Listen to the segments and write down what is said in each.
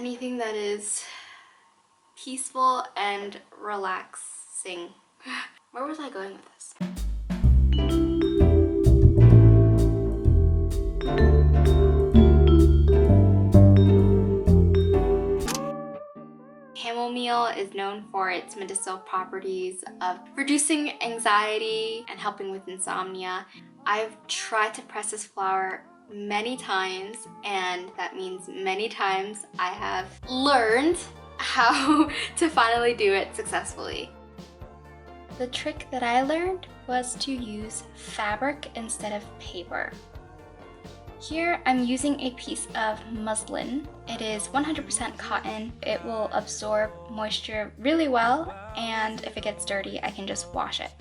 anything that is peaceful and relaxing. Where was I going with this? Chamomile is known for its medicinal properties of reducing anxiety and helping with insomnia. I've tried to press this flower many times, and that means many times I have learned how to finally do it successfully. The trick that I learned was to use fabric instead of paper. Here I'm using a piece of muslin. It is 100% cotton. It will absorb moisture really well, and if it gets dirty, I can just wash it.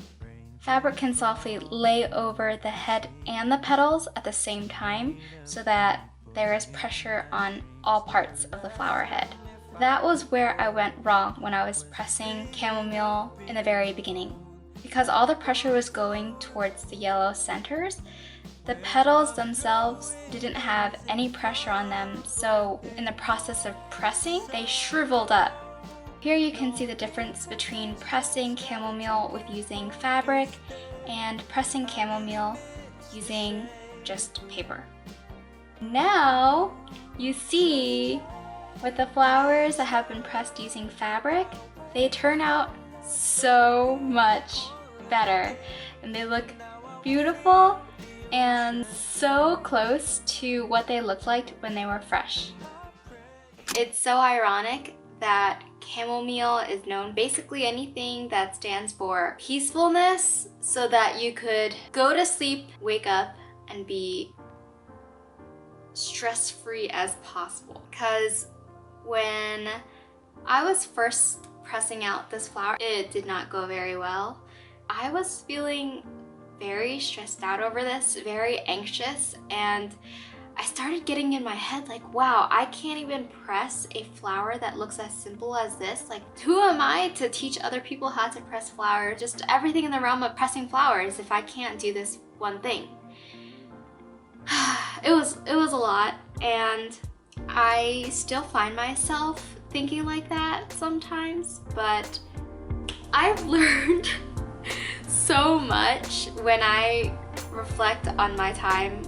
Fabric can softly lay over the head and the petals at the same time so that there is pressure on all parts of the flower head. That was where I went wrong when I was pressing chamomile in the very beginning. Because all the pressure was going towards the yellow centers, the petals themselves didn't have any pressure on them, so in the process of pressing, they shriveled up. Here you can see the difference between pressing chamomile with using fabric and pressing chamomile using just paper. Now you see with the flowers that have been pressed using fabric, they turn out so much better and they look beautiful and so close to what they looked like when they were fresh. It's so ironic that chamomile is known basically anything that stands for peacefulness, so that you could go to sleep, wake up, and be stress-free as possible. Because when I was first pressing out this flower, it did not go very well. I was feeling very stressed out over this, very anxious, and I started getting in my head like, wow, I can't even press a flower that looks as simple as this. Like, who am I to teach other people how to press flowers? Just everything in the realm of pressing flowers if I can't do this one thing. It was a lot, and I still find myself thinking like that sometimes, but I've learned so much when I reflect on my time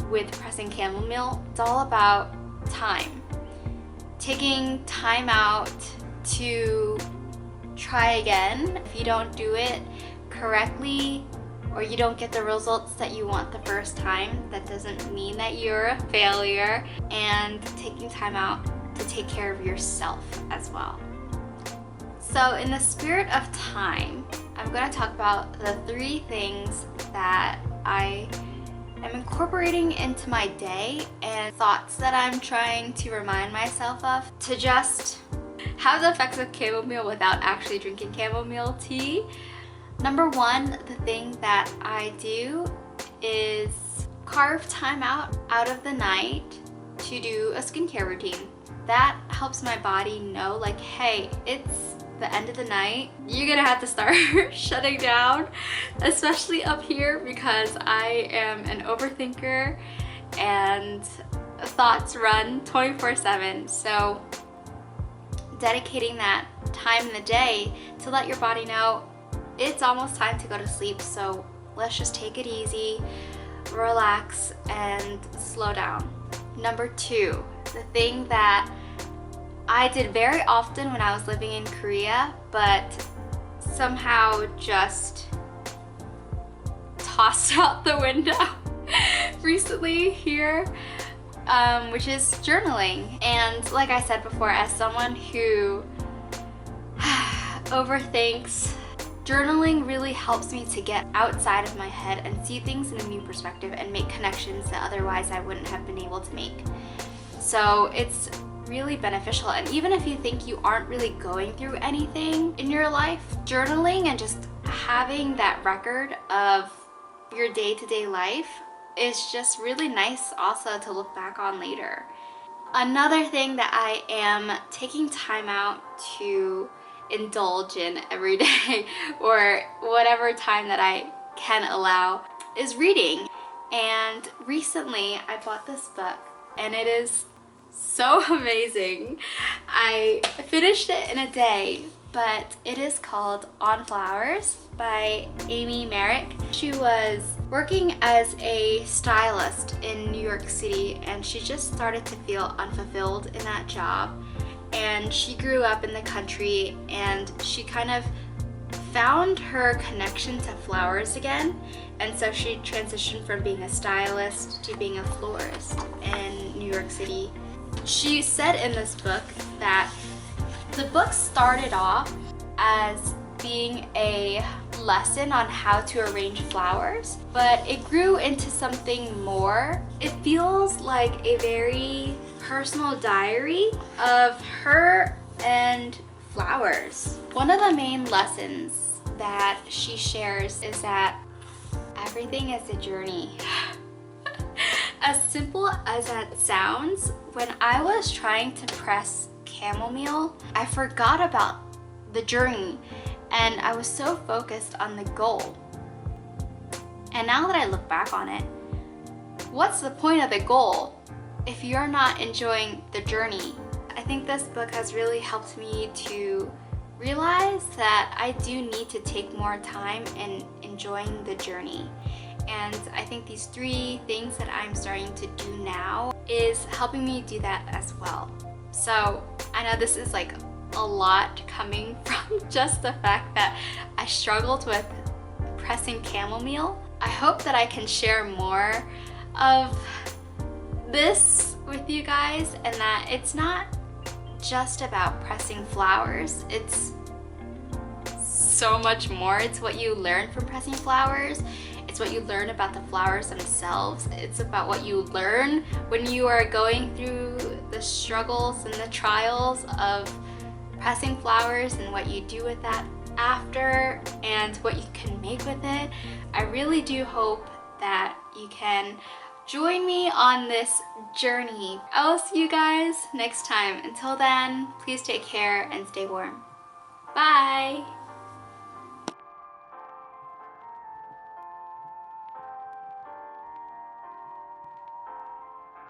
with pressing chamomile. It's all about time. Taking time out to try again. If you don't do it correctly or you don't get the results that you want the first time, that doesn't mean that you're a failure. And taking time out to take care of yourself as well. So in the spirit of time, I'm going to talk about the 3 things that I am incorporating into my day and thoughts that I'm trying to remind myself of to just have the effects of chamomile without actually drinking chamomile tea. Number 1, the thing that I do is carve time out of the night to do a skincare routine. That helps my body know, like, hey, it's the end of the night, you're gonna have to start shutting down, especially up here because I am an overthinker and thoughts run 24/7. So dedicating that time in the day to let your body know it's almost time to go to sleep, so let's just take it easy, relax, and slow down. Number 2, the thing that I did very often when I was living in Korea, but somehow just tossed out the window recently here, which is journaling. And like I said before, as someone who overthinks, journaling really helps me to get outside of my head and see things in a new perspective and make connections that otherwise I wouldn't have been able to make. So it's really beneficial. And even if you think you aren't really going through anything in your life, journaling and just having that record of your day-to-day life is just really nice also to look back on later. Another thing that I am taking time out to indulge in every day or whatever time that I can allow is reading. And recently I bought this book, and it is so amazing. I finished it in a day, but it is called On Flowers by Amy Merrick. She was working as a stylist in New York City, and she just started to feel unfulfilled in that job. And she grew up in the country, and she kind of found her connection to flowers again. And so she transitioned from being a stylist to being a florist in New York City. She said in this book that the book started off as being a lesson on how to arrange flowers, but it grew into something more. It feels like a very personal diary of her and flowers. One of the main lessons that she shares is that everything is a journey. As simple as that sounds, when I was trying to press chamomile, I forgot about the journey and I was so focused on the goal. And now that I look back on it, what's the point of the goal if you're not enjoying the journey? I think this book has really helped me to realize that I do need to take more time in enjoying the journey. And I think these 3 things that I'm starting to do now is helping me do that as well. So I know this is like a lot coming from just the fact that I struggled with pressing chamomile. I hope that I can share more of this with you guys, and that it's not just about pressing flowers. It's so much more. It's what you learn from pressing flowers. It's what you learn about the flowers themselves. It's about what you learn when you are going through the struggles and the trials of pressing flowers, and what you do with that after, and what you can make with it. I really do hope that you can join me on this journey. I will see you guys next time. Until then, please take care and stay warm. Bye!